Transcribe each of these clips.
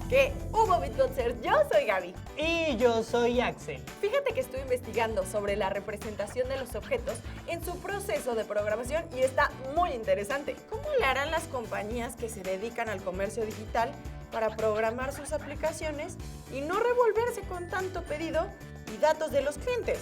¿Qué hubo, Bitboxers? Yo soy Gaby. Y yo soy Axel. Fíjate que estoy investigando sobre la representación de los objetos en su proceso de programación y está muy interesante. ¿Cómo le harán las compañías que se dedican al comercio digital para programar sus aplicaciones y no revolverse con tanto pedido y datos de los clientes?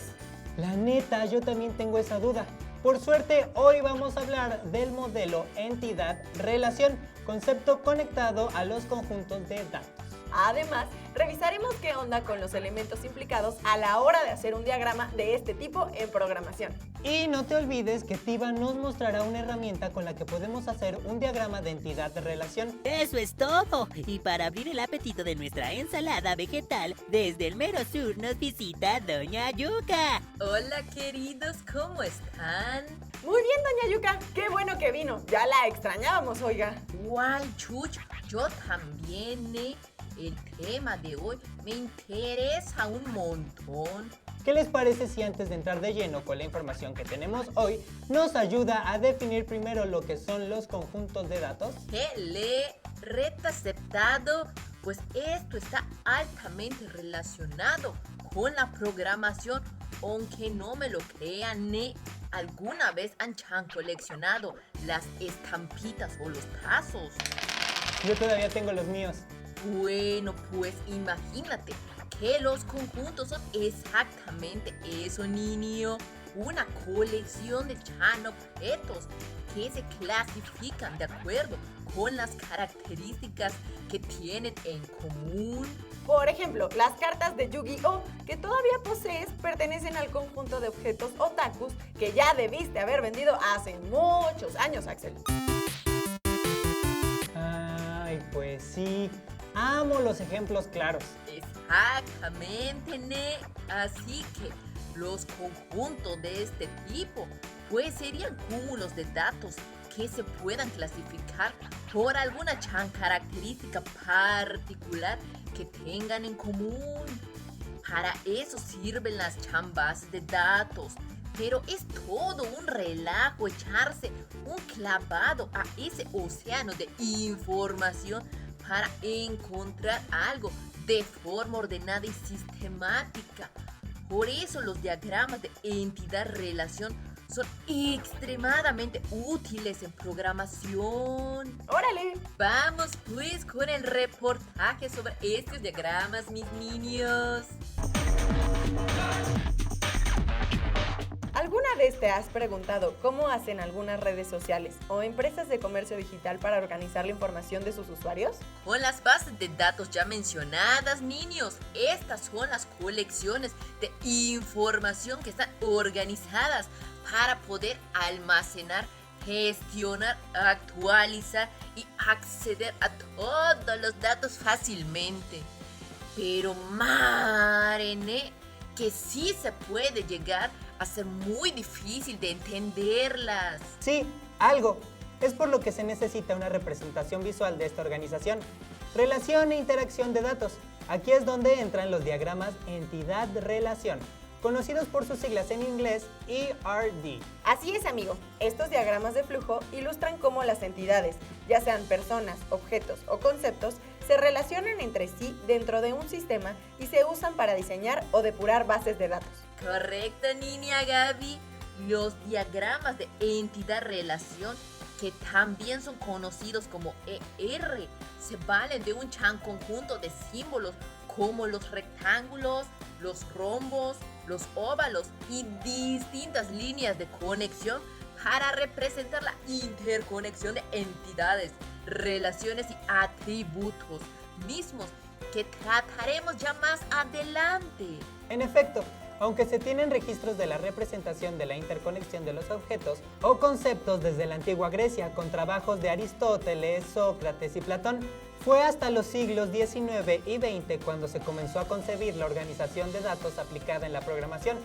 La neta, yo también tengo esa duda. Por suerte, hoy vamos a hablar del modelo entidad-relación, concepto conectado a los conjuntos de datos. Además, revisaremos qué onda con los elementos implicados a la hora de hacer un diagrama de este tipo en programación. Y no te olvides que Tiva nos mostrará una herramienta con la que podemos hacer un diagrama de entidad-relación. Eso es todo. Y para abrir el apetito de nuestra ensalada vegetal, desde el mero sur nos visita Doña Yuka. Hola queridos, ¿cómo están? Muy bien, Doña Yuka, qué bueno que vino. Ya la extrañábamos, oiga. Guay, Chuch, yo también, El tema de hoy me interesa un montón. ¿Qué les parece si antes de entrar de lleno con la información que tenemos hoy, nos ayuda a definir primero lo que son los conjuntos de datos? Reta aceptado, pues esto está altamente relacionado con la programación, aunque no me lo crean, ¿Alguna vez han coleccionado las estampitas o los tazos? Yo todavía tengo los míos. Bueno, pues imagínate que los conjuntos son exactamente eso, niño. Una colección de objetos que se clasifican de acuerdo con las características que tienen en común. Por ejemplo, las cartas de Yu-Gi-Oh! Que todavía posees pertenecen al conjunto de objetos otakus que ya debiste haber vendido hace muchos años, Axel. Ay, pues sí. Amo los ejemplos claros. Exactamente, Así que los conjuntos de este tipo pues serían cúmulos de datos que se puedan clasificar por alguna característica particular que tengan en común. Para eso sirven las bases de datos. Pero es todo un relajo echarse un clavado a ese océano de información para encontrar algo de forma ordenada y sistemática. Por eso los diagramas de entidad-relación son extremadamente útiles en programación. ¡Órale! Vamos pues con el reportaje sobre estos diagramas, mis niños. ¿Alguna vez te has preguntado cómo hacen algunas redes sociales o empresas de comercio digital para organizar la información de sus usuarios? Con las bases de datos ya mencionadas, niños, estas son las colecciones de información que están organizadas para poder almacenar, gestionar, actualizar y acceder a todos los datos fácilmente. Pero Marene, que sí se puede llegar a ser muy difícil de entenderlas. Sí, algo. Es por lo que se necesita una representación visual de esta organización. Relación e interacción de datos. Aquí es donde entran los diagramas entidad-relación, conocidos por sus siglas en inglés ERD. Así es, amigo. Estos diagramas de flujo ilustran cómo las entidades, ya sean personas, objetos o conceptos, se relacionan entre sí dentro de un sistema y se usan para diseñar o depurar bases de datos. Correcto, niña Gaby. Los diagramas de entidad-relación, que también son conocidos como ER, se valen de un conjunto de símbolos como los rectángulos, los rombos, los óvalos y distintas líneas de conexión para representar la interconexión de entidades, relaciones y atributos mismos que trataremos ya más adelante. En efecto, aunque se tienen registros de la representación de la interconexión de los objetos o conceptos desde la antigua Grecia con trabajos de Aristóteles, Sócrates y Platón, fue hasta los siglos XIX y XX cuando se comenzó a concebir la organización de datos aplicada en la programación,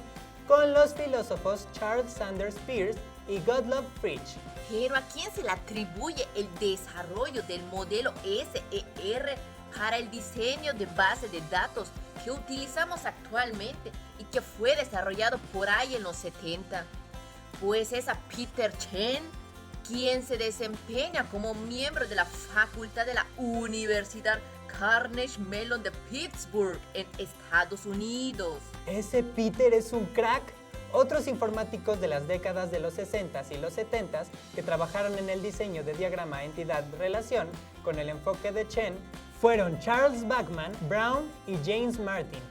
con los filósofos Charles Sanders Peirce y Gottlob Frege. Pero ¿a quién se le atribuye el desarrollo del modelo SER para el diseño de base de datos que utilizamos actualmente y que fue desarrollado por ahí en los 70? Pues es a Peter Chen, quien se desempeña como miembro de la facultad de la Universidad Carnegie Mellon de Pittsburgh, en Estados Unidos. Ese Peter es un crack. Otros informáticos de las décadas de los 60s y los 70s que trabajaron en el diseño de diagrama entidad-relación con el enfoque de Chen fueron Charles Backman, Brown y James Martin.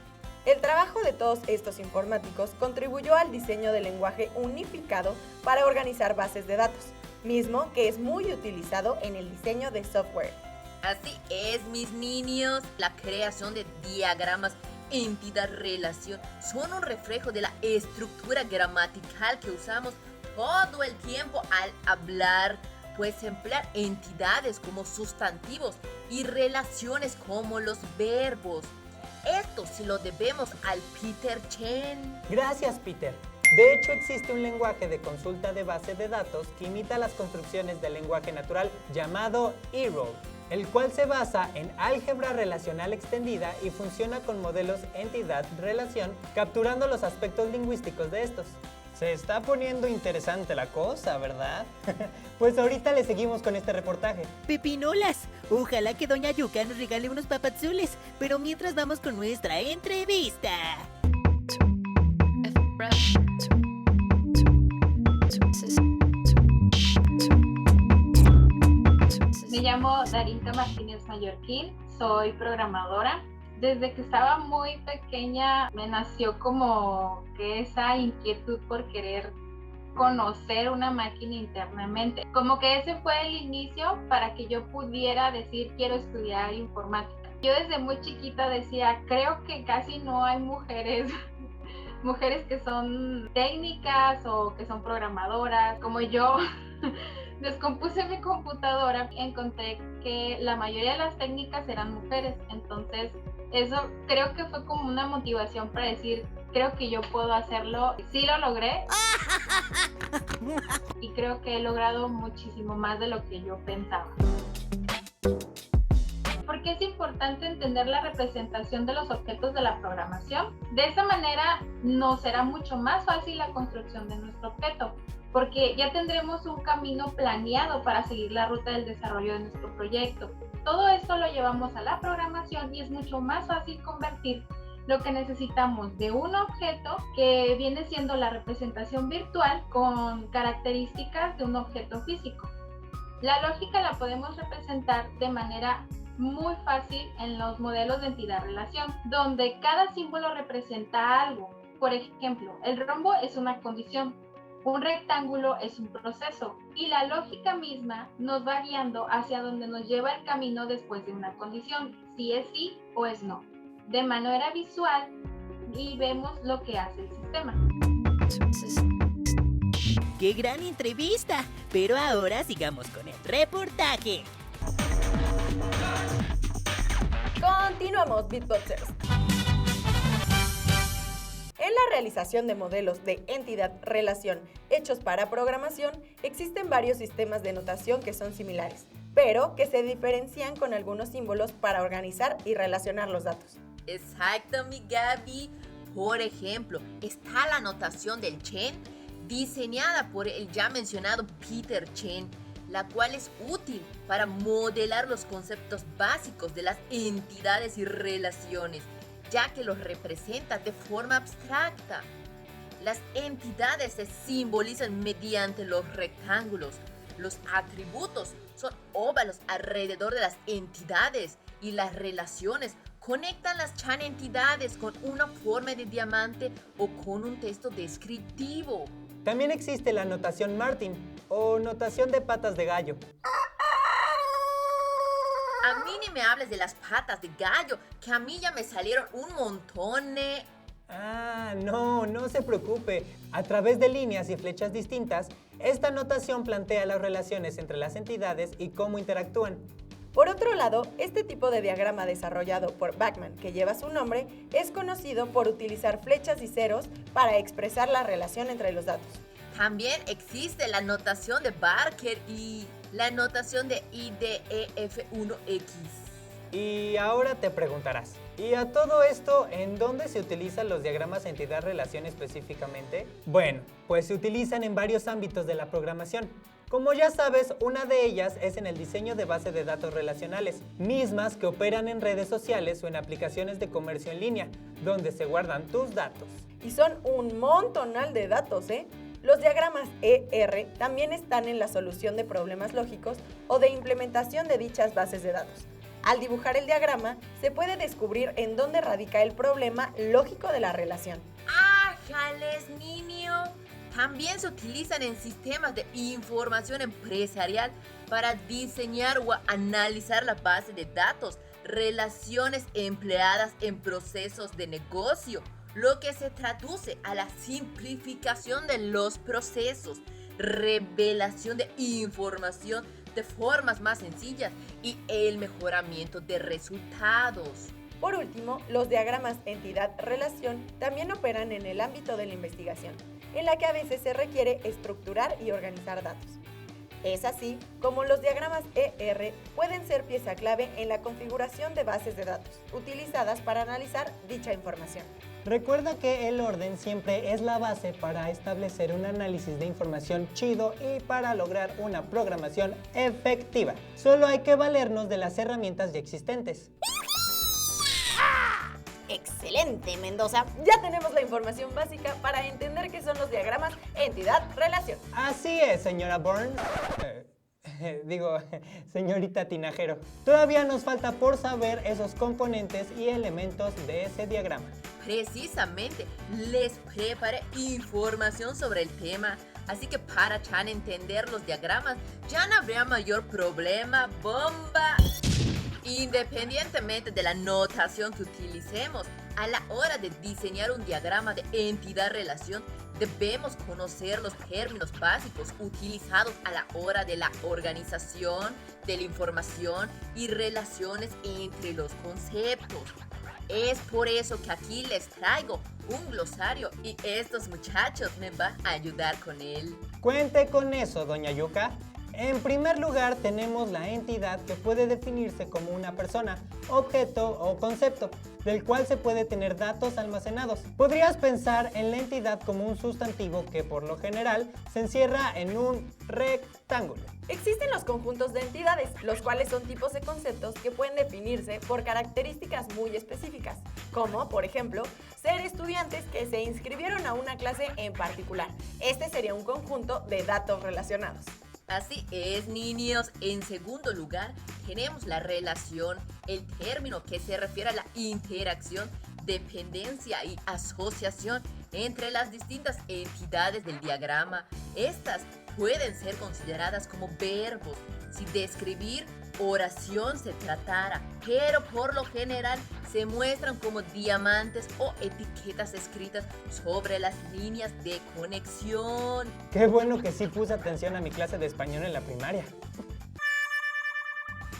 El trabajo de todos estos informáticos contribuyó al diseño del lenguaje unificado para organizar bases de datos, mismo que es muy utilizado en el diseño de software. Así es, mis niños, la creación de diagramas entidad-relación son un reflejo de la estructura gramatical que usamos todo el tiempo al hablar, pues emplear entidades como sustantivos y relaciones como los verbos. Esto se lo debemos al Peter Chen. Gracias, Peter. De hecho, existe un lenguaje de consulta de base de datos que imita las construcciones del lenguaje natural llamado EROL, el cual se basa en álgebra relacional extendida y funciona con modelos entidad-relación, capturando los aspectos lingüísticos de estos. Se está poniendo interesante la cosa, ¿verdad? Pues ahorita le seguimos con este reportaje. Pepinolas, ojalá que Doña Yuka nos regale unos papazules, pero mientras vamos con nuestra entrevista. Me llamo Darinka Martínez Mallorquín, soy programadora. Desde que estaba muy pequeña me nació como que esa inquietud por querer conocer una máquina internamente. Como que ese fue el inicio para que yo pudiera decir quiero estudiar informática. Yo desde muy chiquita decía, creo que casi no hay mujeres que son técnicas o que son programadoras. Como yo descompuse mi computadora, encontré que la mayoría de las técnicas eran mujeres. Entonces eso creo que fue como una motivación para decir, creo que yo puedo hacerlo. Sí lo logré. Y creo que he logrado muchísimo más de lo que yo pensaba. ¿Por qué es importante entender la representación de los objetos de la programación? De esa manera nos será mucho más fácil la construcción de nuestro objeto, porque ya tendremos un camino planeado para seguir la ruta del desarrollo de nuestro proyecto. Todo esto lo llevamos a la programación y es mucho más fácil convertir lo que necesitamos de un objeto que viene siendo la representación virtual con características de un objeto físico. La lógica la podemos representar de manera muy fácil en los modelos de entidad-relación, donde cada símbolo representa algo. Por ejemplo, el rombo es una condición, un rectángulo es un proceso y la lógica misma nos va guiando hacia donde nos lleva el camino después de una condición, si es sí o es no, de manera visual, y vemos lo que hace el sistema. ¡Qué gran entrevista! Pero ahora sigamos con el reportaje. Continuamos, Beatboxers. En la realización de modelos de entidad-relación hechos para programación, existen varios sistemas de notación que son similares, pero que se diferencian con algunos símbolos para organizar y relacionar los datos. Exacto, mi Gaby. Por ejemplo, está la notación del Chen, diseñada por el ya mencionado Peter Chen, la cual es útil para modelar los conceptos básicos de las entidades y relaciones, ya que los representa de forma abstracta. Las entidades se simbolizan mediante los rectángulos. Los atributos son óvalos alrededor de las entidades y las relaciones conectan las Chan entidades con una forma de diamante o con un texto descriptivo. También existe la notación Martin o notación de patas de gallo. A mí ni me hables de las patas de gallo, que a mí ya me salieron un montón, ¿eh? No se preocupe. A través de líneas y flechas distintas, esta notación plantea las relaciones entre las entidades y cómo interactúan. Por otro lado, este tipo de diagrama desarrollado por Backman, que lleva su nombre, es conocido por utilizar flechas y ceros para expresar la relación entre los datos. También existe la notación de Barker y la notación de IDEF1X. Y ahora te preguntarás, ¿y a todo esto en dónde se utilizan los diagramas entidad-relación específicamente? Bueno, pues se utilizan en varios ámbitos de la programación, Como ya sabes, una de ellas es en el diseño de bases de datos relacionales, mismas que operan en redes sociales o en aplicaciones de comercio en línea, donde se guardan tus datos. Y son un montonal de datos, ¿eh? Los diagramas ER también están en la solución de problemas lógicos o de implementación de dichas bases de datos. Al dibujar el diagrama, se puede descubrir en dónde radica el problema lógico de la relación. ¡Ájales, niño! También se utilizan en sistemas de información empresarial para diseñar o analizar la base de datos, relaciones empleadas en procesos de negocio, lo que se traduce a la simplificación de los procesos, revelación de información de formas más sencillas y el mejoramiento de resultados. Por último, los diagramas entidad-relación también operan en el ámbito de la investigación, en la que a veces se requiere estructurar y organizar datos. Es así como los diagramas ER pueden ser pieza clave en la configuración de bases de datos, utilizadas para analizar dicha información. Recuerda que el orden siempre es la base para establecer un análisis de información chido y para lograr una programación efectiva. Solo hay que valernos de las herramientas ya existentes. ¡Excelente, Mendoza! Ya tenemos la información básica para entender qué son los diagramas entidad-relación. Así es, señora Burns. Señorita Tinajero. Todavía nos falta por saber esos componentes y elementos de ese diagrama. Precisamente, les preparé información sobre el tema, así que para entender los diagramas ya no habría mayor problema. ¡Bomba! Independientemente de la notación que utilicemos, a la hora de diseñar un diagrama de entidad-relación, debemos conocer los términos básicos utilizados a la hora de la organización de la información y relaciones entre los conceptos. Es por eso que aquí les traigo un glosario y estos muchachos me van a ayudar con él. Cuente con eso, doña Yuka. En primer lugar, tenemos la entidad, que puede definirse como una persona, objeto o concepto, del cual se puede tener datos almacenados. Podrías pensar en la entidad como un sustantivo que por lo general se encierra en un rectángulo. Existen los conjuntos de entidades, los cuales son tipos de conceptos que pueden definirse por características muy específicas, como, por ejemplo, ser estudiantes que se inscribieron a una clase en particular. Este sería un conjunto de datos relacionados. Así es, niños. En segundo lugar, tenemos la relación, el término que se refiere a la interacción, dependencia y asociación entre las distintas entidades del diagrama. Estas pueden ser consideradas como verbos si de escribir oración se tratara, pero por lo general se muestran como diamantes o etiquetas escritas sobre las líneas de conexión. Qué bueno que sí puse atención a mi clase de español en la primaria.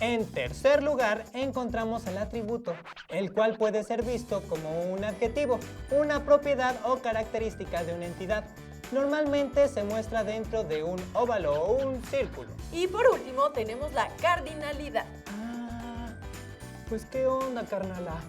En tercer lugar, encontramos el atributo, el cual puede ser visto como un adjetivo, una propiedad o característica de una entidad. Normalmente se muestra dentro de un óvalo o un círculo. Y por último tenemos la cardinalidad. Pues qué onda, carnala.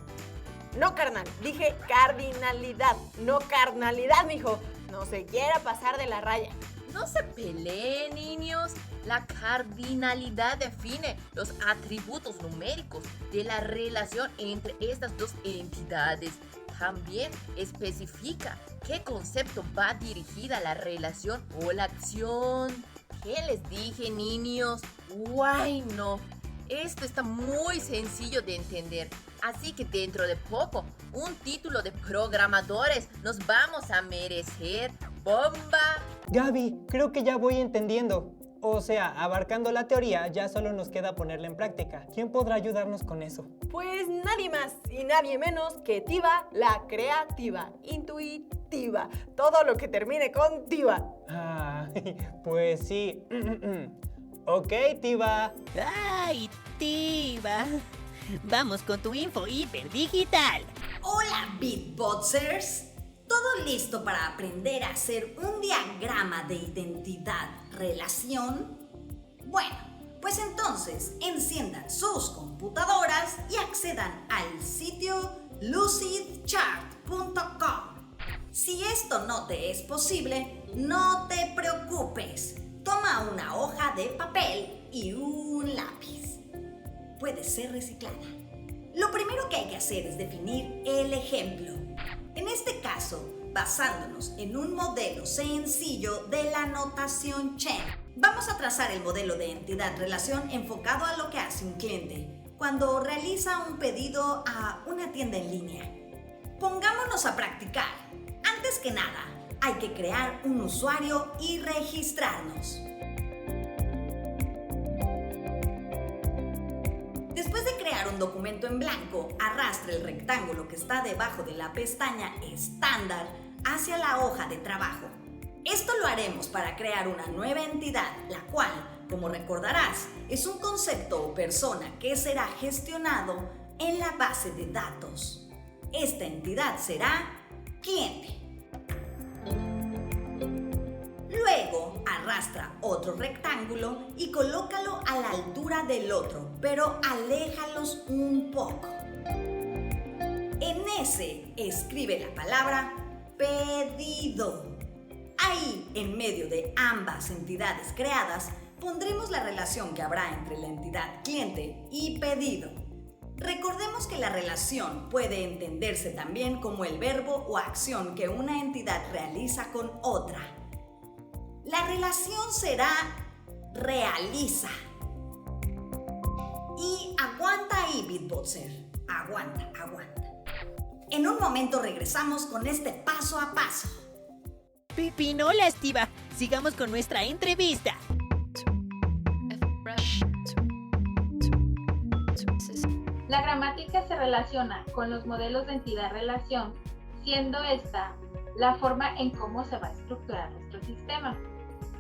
No, carnal, dije cardinalidad, no carnalidad, mijo. No se quiera pasar de la raya. No se peleen, niños. La cardinalidad define los atributos numéricos de la relación entre estas dos entidades. También especifica qué concepto va dirigida a la relación o la acción. ¿Qué les dije, niños? ¡Guay, no! Esto está muy sencillo de entender. Así que dentro de poco, un título de programadores nos vamos a merecer. ¡Bomba! Gaby, creo que ya voy entendiendo. O sea, abarcando la teoría, ya solo nos queda ponerla en práctica. ¿Quién podrá ayudarnos con eso? Pues nadie más y nadie menos que Tiva, la creativa, intuitiva, todo lo que termine con Tiva. Pues sí. Ok, Tiva. ¡Ay, Tiva! Vamos con tu info hiperdigital. Hola, Beatboxers. ¿Todo listo para aprender a hacer un diagrama de identidad-relación? Bueno, pues entonces enciendan sus computadoras y accedan al sitio lucidchart.com. Si esto no te es posible, no te preocupes. Toma Toma una hoja de papel y un lápiz. Puede ser reciclada. Lo primero que hay que hacer es definir el ejemplo. En este caso, basándonos en un modelo sencillo de la notación Chen, vamos a trazar el modelo de entidad-relación enfocado a lo que hace un cliente cuando realiza un pedido a una tienda en línea. Pongámonos a practicar. Antes que nada, hay que crear un usuario y registrarnos. Después de crear un documento en blanco, arrastre el rectángulo que está debajo de la pestaña estándar hacia la hoja de trabajo. Esto lo haremos para crear una nueva entidad, la cual, como recordarás, es un concepto o persona que será gestionado en la base de datos. Esta entidad será cliente. Luego, arrastra otro rectángulo y colócalo a la altura del otro, pero aléjalos un poco. En ese, escribe la palabra pedido. Ahí, en medio de ambas entidades creadas, pondremos la relación que habrá entre la entidad cliente y pedido. Recordemos que la relación puede entenderse también como el verbo o acción que una entidad realiza con otra. La relación será realiza. Y aguanta ahí, Beatboxer. Aguanta. En un momento regresamos con este paso a paso. Pipinola, Estiva. Sigamos con nuestra entrevista. La gramática se relaciona con los modelos de entidad-relación, siendo esta la forma en cómo se va a estructurar nuestro sistema.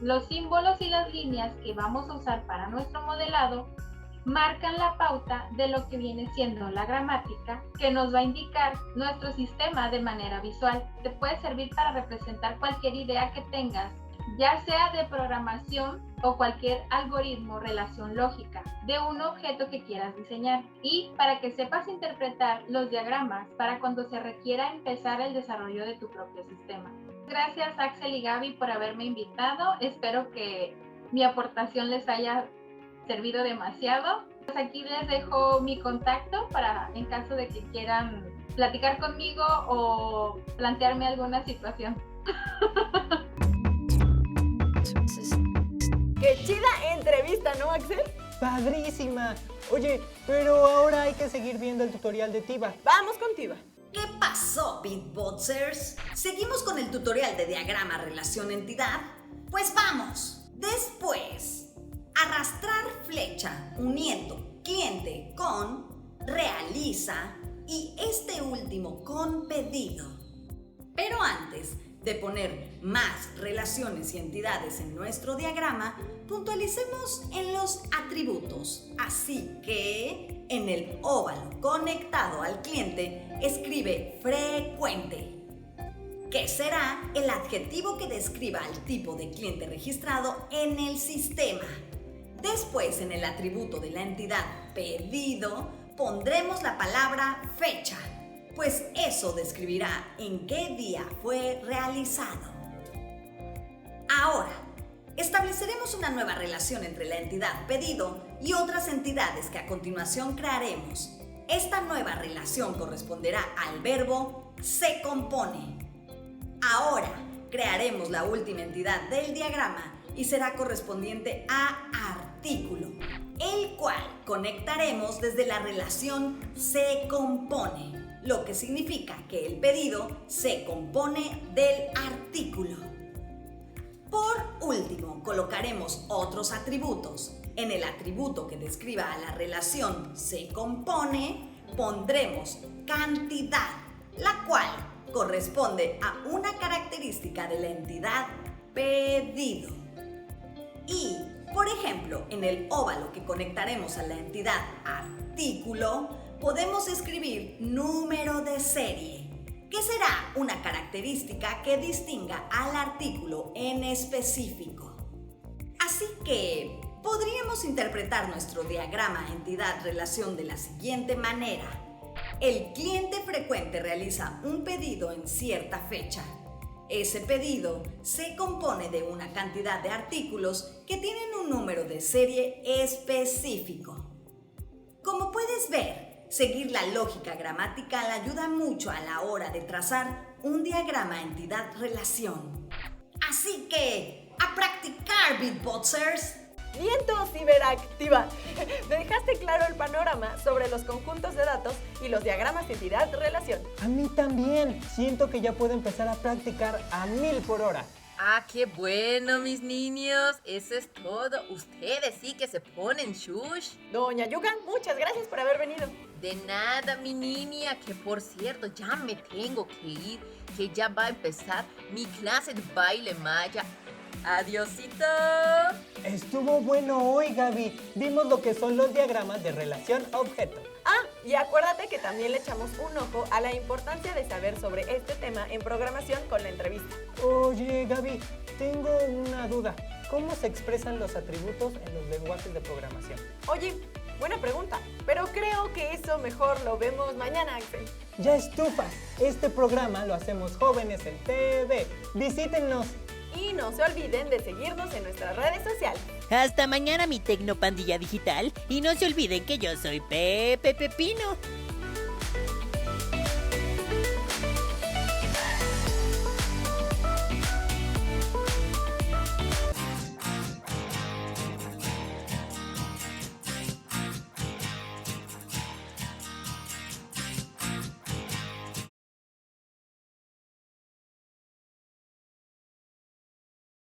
Los símbolos y las líneas que vamos a usar para nuestro modelado marcan la pauta de lo que viene siendo la gramática, que nos va a indicar nuestro sistema de manera visual. Te puede servir para representar cualquier idea que tengas, ya sea de programación o cualquier algoritmo, relación lógica de un objeto que quieras diseñar, y para que sepas interpretar los diagramas para cuando se requiera empezar el desarrollo de tu propio sistema. Gracias, Axel y Gaby, por haberme invitado. Espero que mi aportación les haya servido demasiado. Pues aquí les dejo mi contacto para en caso de que quieran platicar conmigo o plantearme alguna situación. ¡Qué chida entrevista!, ¿no, Axel? ¡Padrísima! Oye, pero ahora hay que seguir viendo el tutorial de Tiva. Vamos con Tiva. ¿Qué pasó, Beatboxers? ¿Seguimos con el tutorial de diagrama relación entidad? Pues vamos. Después, arrastrar flecha uniendo cliente con realiza y este último con pedido. Pero antes de poner más relaciones y entidades en nuestro diagrama, puntualicemos en los atributos. Así que en el óvalo conectado al cliente, escribe frecuente, que será el adjetivo que describa al tipo de cliente registrado en el sistema. Después, en el atributo de la entidad pedido, pondremos la palabra fecha, pues eso describirá en qué día fue realizado. Ahora, estableceremos una nueva relación entre la entidad pedido y otras entidades que a continuación crearemos. Esta nueva relación corresponderá al verbo se compone. Ahora, crearemos la última entidad del diagrama y será correspondiente a artículo, el cual conectaremos desde la relación se compone, lo que significa que el pedido se compone del artículo. Por último, colocaremos otros atributos. En el atributo que describa a la relación se compone, pondremos cantidad, la cual corresponde a una característica de la entidad pedido. Y, por ejemplo, en el óvalo que conectaremos a la entidad artículo, podemos escribir número de serie, que será una característica que distinga al artículo en específico. Así que podríamos interpretar nuestro diagrama entidad-relación de la siguiente manera. El cliente frecuente realiza un pedido en cierta fecha. Ese pedido se compone de una cantidad de artículos que tienen un número de serie específico. Como puedes ver, seguir la lógica gramatical ayuda mucho a la hora de trazar un diagrama entidad-relación. Así que, ¡a practicar, Beatboxers! ¡Viento ciberactiva! Me dejaste claro el panorama sobre los conjuntos de datos y los diagramas de entidad-relación. A mí también. Siento que ya puedo empezar a practicar a 1000 por hora. Ah, qué bueno, mis niños. Eso es todo. Ustedes sí que se ponen shush. Doña Yuka, muchas gracias por haber venido. De nada, mi niña, que por cierto ya me tengo que ir, que ya va a empezar mi clase de baile maya. Adiosito. Estuvo bueno hoy, Gaby. Vimos lo que son los diagramas de relación objeto. Ah, y acuérdate que también le echamos un ojo a la importancia de saber sobre este tema en programación con la entrevista. Oye, Gaby, tengo una duda. ¿Cómo se expresan los atributos en los lenguajes de programación? Oye, buena pregunta, pero creo que eso mejor lo vemos mañana, Axel. Ya estufas. Este programa lo hacemos jóvenes en TV. Visítenos. Y no se olviden de seguirnos en nuestras redes sociales. Hasta mañana, mi tecnopandilla digital. Y no se olviden que yo soy Pepe Pepino.